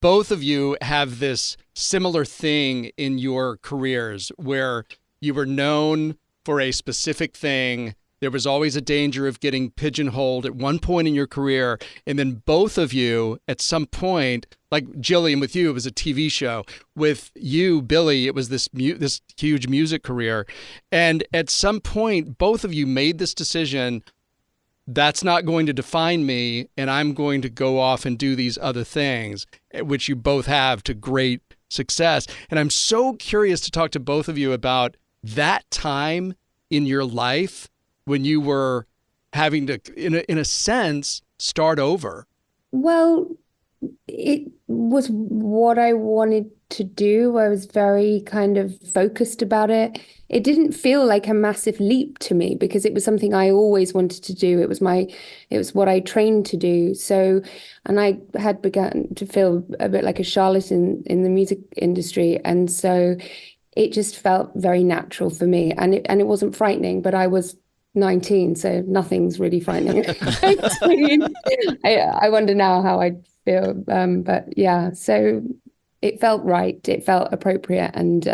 both of you have this similar thing in your careers where you were known for a specific thing. There was always a danger of getting pigeonholed at one point in your career. And then both of you at some point, like Gillian with you, it was a TV show. With you, Billie, it was this huge music career. And at some point, both of you made this decision, that's not going to define me, and I'm going to go off and do these other things, which you both have to great success. And I'm so curious to talk to both of you about that time in your life when you were having to, in a sense, start over. Well, it was what I wanted to do. I was very kind of focused about it. It didn't feel like a massive leap to me because it was something I always wanted to do. It was what I trained to do. So, and I had begun to feel a bit like a charlatan in the music industry. And so it just felt very natural for me. And it wasn't frightening, but I was 19, so nothing's really frightening. I wonder now how I'd feel. But yeah, so it felt right. It felt appropriate. And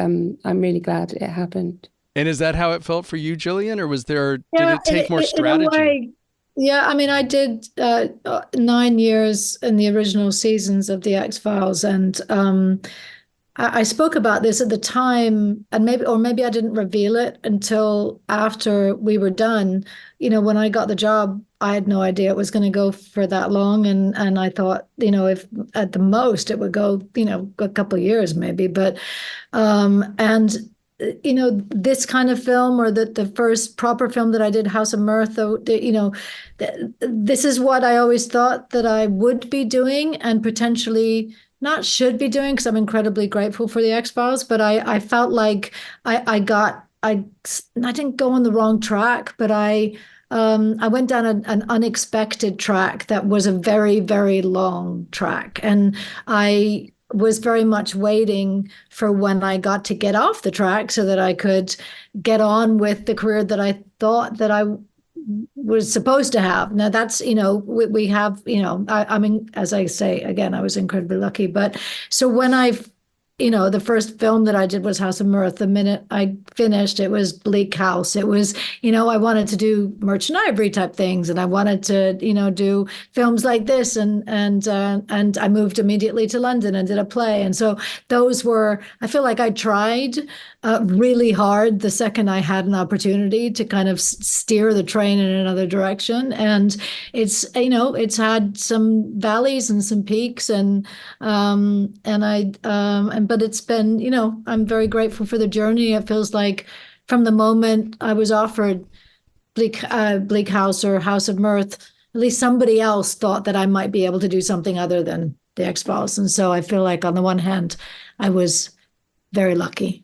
I'm really glad it happened. And is that how it felt for you, Gillian? Or did it take more strategy? Yeah, I mean, I did 9 years in the original seasons of The X-Files. And I spoke about this at the time, and maybe I didn't reveal it until after we were done. You know, when I got the job, I had no idea it was going to go for that long. And I thought, if at the most it would go, a couple of years maybe. But, this kind of film, or the first proper film that I did, House of Mirth, this is what I always thought that I would be doing and potentially not should be doing, because I'm incredibly grateful for the X-Files, but I felt like I didn't go on the wrong track, but I went down an unexpected track that was a very, very long track. And I was very much waiting for when I got to get off the track so that I could get on with the career that I thought that I was supposed to have. Now that's, we have, I mean, as I say, again, I was incredibly lucky. But so when the first film that I did was House of Mirth. The minute I finished, it was Bleak House. It was, I wanted to do Merchant Ivory type things, and I wanted to, do films like this. And I moved immediately to London and did a play. And so those were, I feel like I tried really hard the second I had an opportunity to kind of steer the train in another direction. And it's had some valleys and some peaks, but it's been, I'm very grateful for the journey. It feels like from the moment I was offered Bleak House or House of Mirth, at least somebody else thought that I might be able to do something other than the X-Files. And so I feel like on the one hand, I was very lucky.